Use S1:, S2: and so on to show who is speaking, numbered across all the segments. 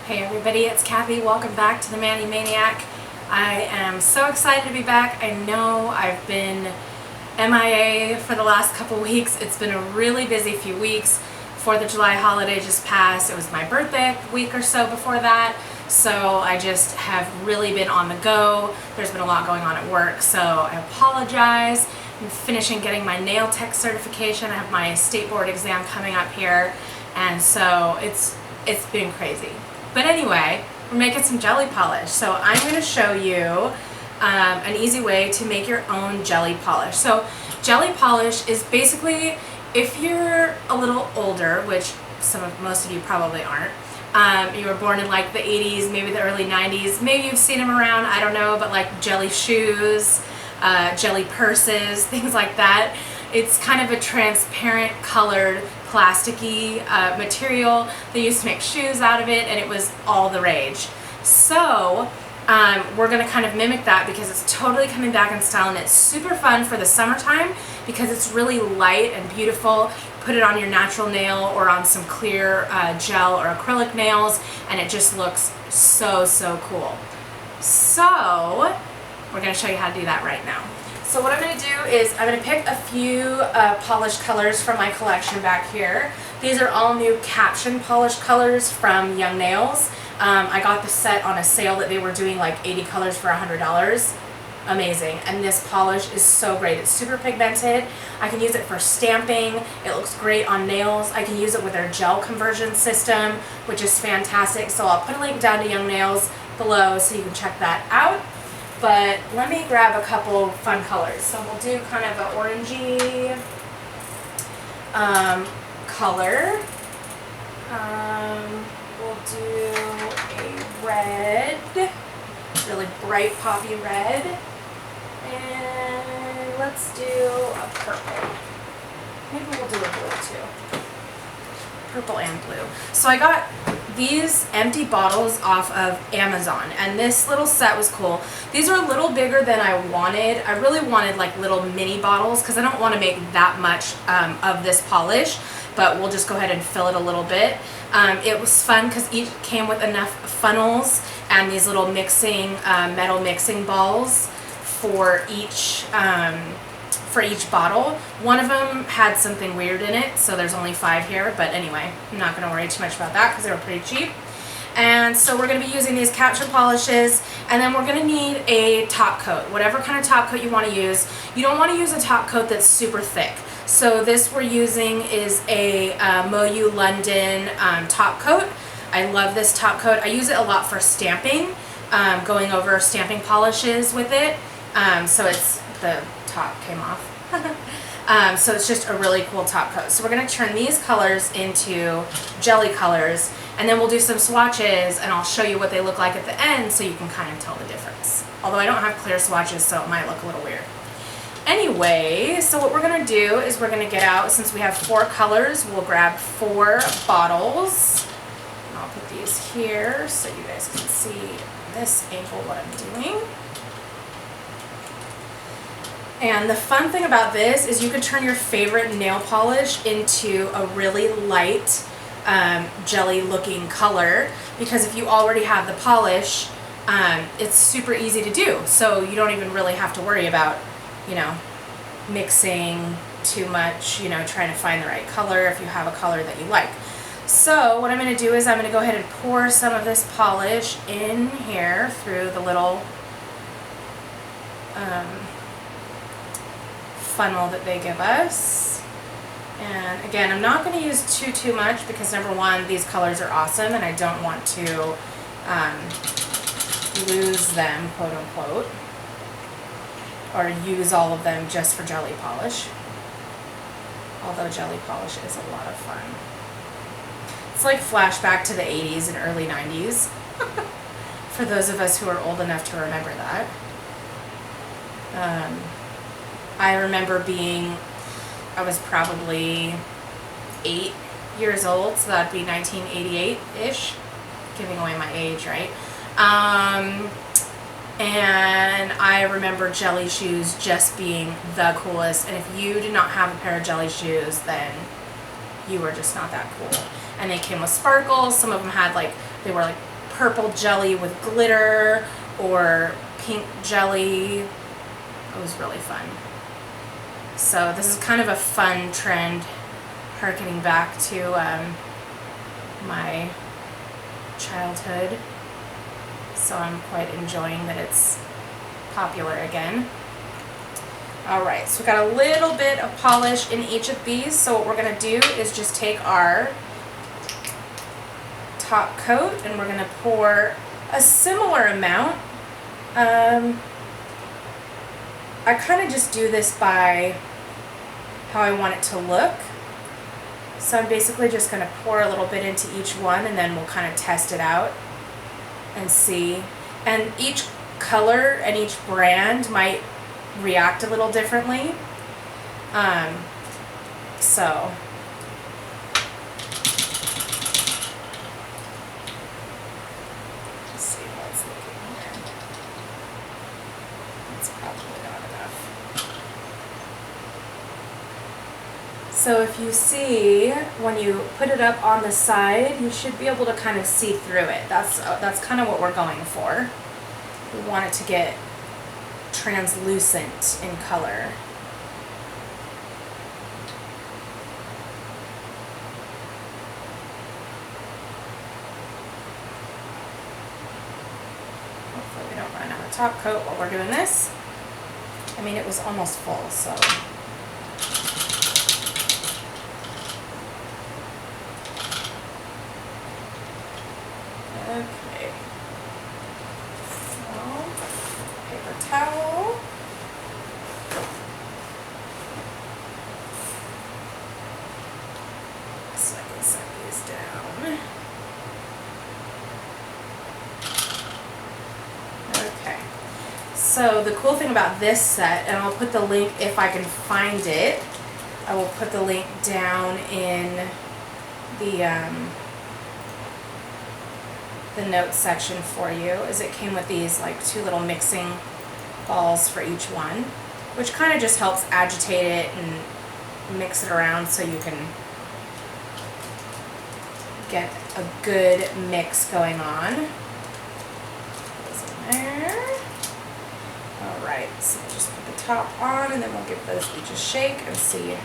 S1: Hey everybody, it's Kathy. Welcome back to the Maniac. I am so excited to be back. I know I've been MIA for the last couple weeks. It's been a really busy few weeks. 4th of July holiday just passed. It was my birthday a week or so before that. So I just have really been on the go. There's been a lot going on at work, so I apologize. I'm finishing getting my nail tech certification. I have my state board exam coming up here, and so it's been crazy. But anyway, we're making some jelly polish. So I'm going to show you an easy way to make your own jelly polish. So jelly polish is basically, if you're a little older, which most of you probably aren't, you were born in like the 80s, maybe the early 90s, maybe you've seen them around, I don't know, but like jelly shoes, jelly purses, things like that. It's kind of a transparent colored plasticky material. They used to make shoes out of it, and it was all the rage. So we're going to kind of mimic that because it's totally coming back in style, and it's super fun for the summertime because it's really light and beautiful. Put it on your natural nail or on some clear gel or acrylic nails, and it just looks so cool. So we're going to show you how to do that right now. So what I'm going to do is I'm going to pick a few polished colors from my collection back here. These are all new caption polished colors from Young Nails. I got the set on a sale that they were doing like 80 colors for $100. Amazing. And this polish is so great. It's super pigmented. I can use it for stamping. It looks great on nails. I can use it with their gel conversion system, which is fantastic. So I'll put a link down to Young Nails below so you can check that out. But let me grab a couple fun colors. So we'll do kind of an orangey color. We'll do a red, really bright poppy red. And let's do a purple. Maybe we'll do a blue too. Purple and blue. So I got these empty bottles off of Amazon, and this little set was cool. These are a little bigger than I wanted. I really wanted like little mini bottles because I don't want to make that much of this polish, but we'll just go ahead and fill it a little bit. It was fun because each came with enough funnels and these little mixing metal mixing balls for each bottle. One of them had something weird in it, so there's only 5 here, but anyway, I'm not going to worry too much about that because they were pretty cheap. And so we're going to be using these capture polishes, and then we're going to need a top coat, whatever kind of top coat you want to use. You don't want to use a top coat that's super thick. So this we're using is a Moyu London top coat. I love this top coat. I use it a lot for stamping, going over stamping polishes with it. So it's the top came off. So it's just a really cool top coat. So we're going to turn these colors into jelly colors, and then we'll do some swatches, and I'll show you what they look like at the end so you can kind of tell the difference. Although I don't have clear swatches, so it might look a little weird. Anyway, so what we're going to do is we're going to get out, since we have 4 colors, we'll grab 4 bottles. And I'll put these here so you guys can see this angle what I'm doing. And the fun thing about this is you can turn your favorite nail polish into a really light jelly looking color, because if you already have the polish, it's super easy to do. So you don't even really have to worry about, you know, mixing too much, you know, trying to find the right color if you have a color that you like. So what I'm going to do is I'm going to go ahead and pour some of this polish in here through the little funnel that they give us. And again, I'm not going to use too much because number one, these colors are awesome and I don't want to lose them, quote unquote, or use all of them just for jelly polish. Although jelly polish is a lot of fun. It's like flashback to the 80s and early 90s for those of us who are old enough to remember that. I remember I was probably 8 years old, so that'd be 1988-ish, giving away my age, right? And I remember jelly shoes just being the coolest, and if you did not have a pair of jelly shoes, then you were just not that cool. And they came with sparkles. Some of them had like, they were like purple jelly with glitter or pink jelly. It was really fun. So this is kind of a fun trend, harkening back to my childhood. So I'm quite enjoying that it's popular again. Alright, so we got a little bit of polish in each of these. So what we're going to do is just take our top coat and we're going to pour a similar amount. I kind of just do this by how I want it to look. So I'm basically just going to pour a little bit into each one and then we'll kind of test it out and see. And each color and each brand might react a little differently. So let's see how it's looking here. It's probably not enough. So if you see, when you put it up on the side, you should be able to kind of see through it. That's kind of what we're going for. We want it to get translucent in color. Hopefully we don't run out of top coat while we're doing this. I mean, it was almost full, so. Okay. So, paper towel. So I can set these down. Okay. So the cool thing about this set, and I'll put the link if I can find it, I will put the link down in the notes section for you, is it came with these like 2 little mixing balls for each one, which kind of just helps agitate it and mix it around so you can get a good mix going on. Those in there. Alright, so we'll just put the top on and then we'll give those each a shake and see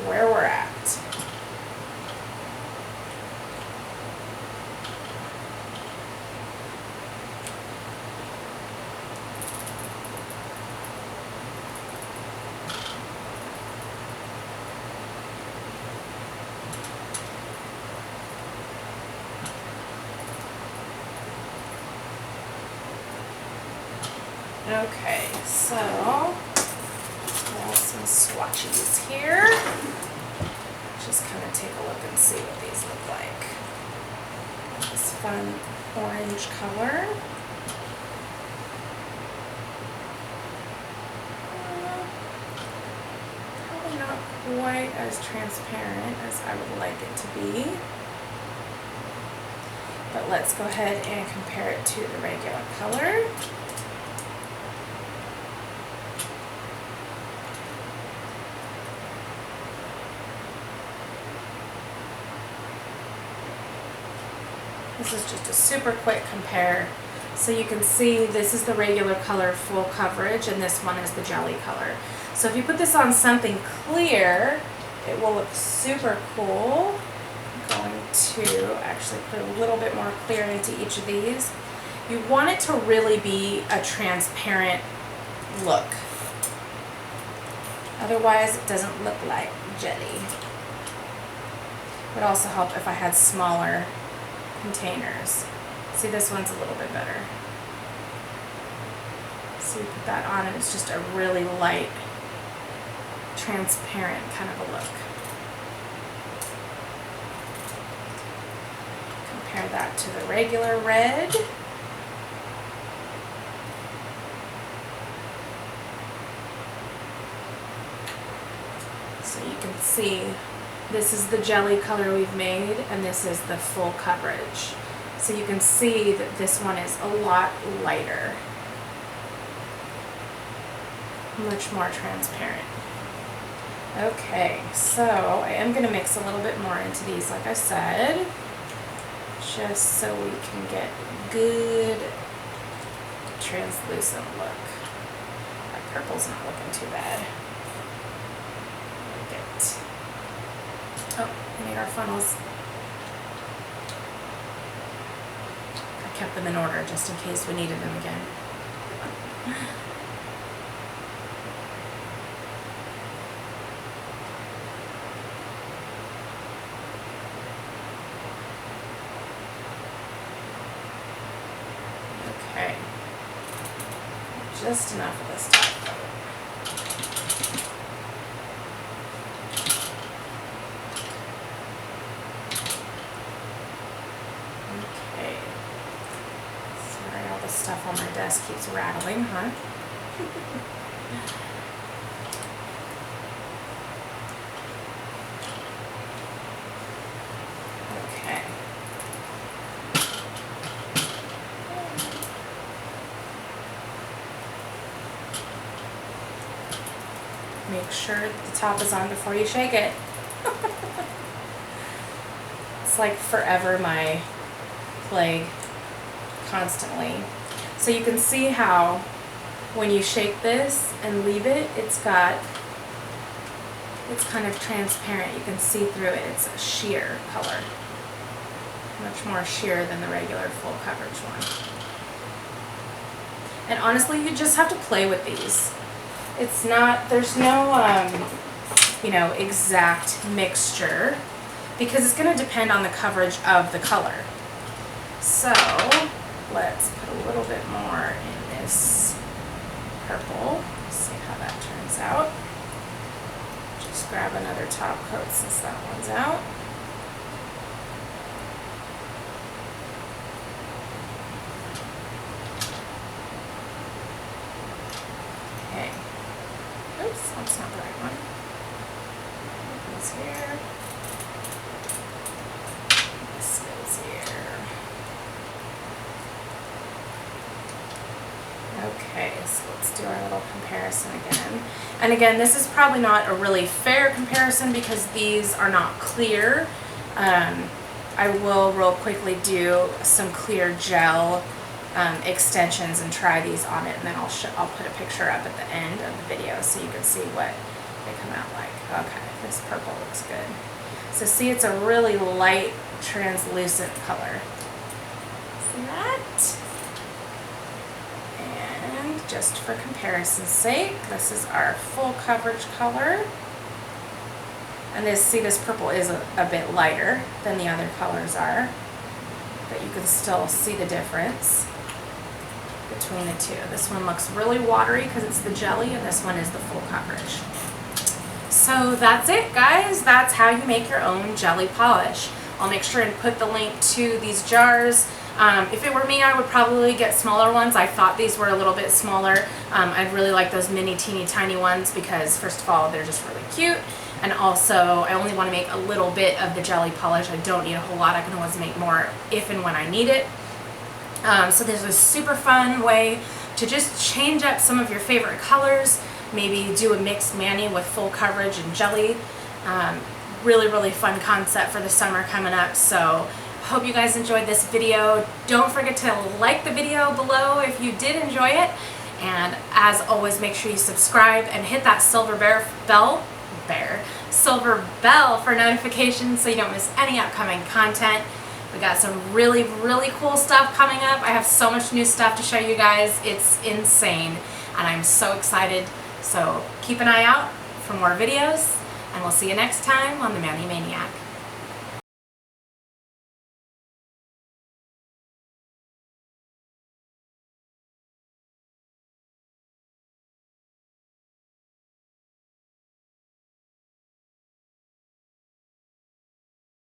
S1: where we're at. Okay, so some swatches here. Just kind of take a look and see what these look like. This fun orange color. Probably not quite as transparent as I would like it to be. But let's go ahead and compare it to the regular color. This is just a super quick compare. So you can see this is the regular color full coverage and this one is the jelly color. So if you put this on something clear, it will look super cool. I'm going to actually put a little bit more clear into each of these. You want it to really be a transparent look. Otherwise it doesn't look like jelly. It would also help if I had smaller containers. See, this one's a little bit better. So you put that on and it's just a really light, transparent kind of a look. Compare that to the regular red. So you can see this is the jelly color we've made and this is the full coverage. So you can see that this one is a lot lighter, much more transparent. Okay, so I am going to mix a little bit more into these, like I said. just so we can get good translucent look. That purple's not looking too bad. Oh, we need our funnels. I kept them in order just in case we needed them again. Okay. Just enough of this top coat. Okay. Sorry, all the stuff on my desk keeps rattling, huh? Okay. Make sure the top is on before you shake it. It's like forever my plague, constantly. So you can see how when you shake this and leave it, it's kind of transparent. You can see through it. It's a sheer color. Much more sheer than the regular full coverage one. And honestly, you just have to play with these. It's not, there's no, you know, exact mixture because it's going to depend on the coverage of the color. So let's put a little bit more in this purple. See how that turns out. Just grab another top coat since that one's out. Okay. Oops, that's not the right one. This here. This goes here. Okay, so let's do our little comparison again. And again, this is probably not a really fair comparison because these are not clear. I will real quickly do some clear gel extensions and try these on it, and then I'll put a picture up at the end of the video so you can see what they come out like. Okay, this purple looks good. So see, it's a really light, translucent color. See that? And just for comparison's sake, this is our full coverage color. And this purple is a bit lighter than the other colors are, but you can still see the difference between the two. This one looks really watery because it's the jelly, and this one is the full coverage. So that's it, guys. That's how you make your own jelly polish. I'll make sure and put the link to these jars. If it were me, I would probably get smaller ones. I thought these were a little bit smaller. I'd really like those mini teeny tiny ones because first of all, they're just really cute. And also, I only want to make a little bit of the jelly polish. I don't need a whole lot. I can always make more if and when I need it. So there's a super fun way to just change up some of your favorite colors. Maybe do a mixed mani with full coverage and jelly. Really, really fun concept for the summer coming up. So hope you guys enjoyed this video. Don't forget to like the video below if you did enjoy it. And as always, make sure you subscribe and hit that silver bell for notifications so you don't miss any upcoming content. We got some really, really cool stuff coming up. I have so much new stuff to show you guys. It's insane, and I'm so excited. So keep an eye out for more videos, and we'll see you next time on the Maniac.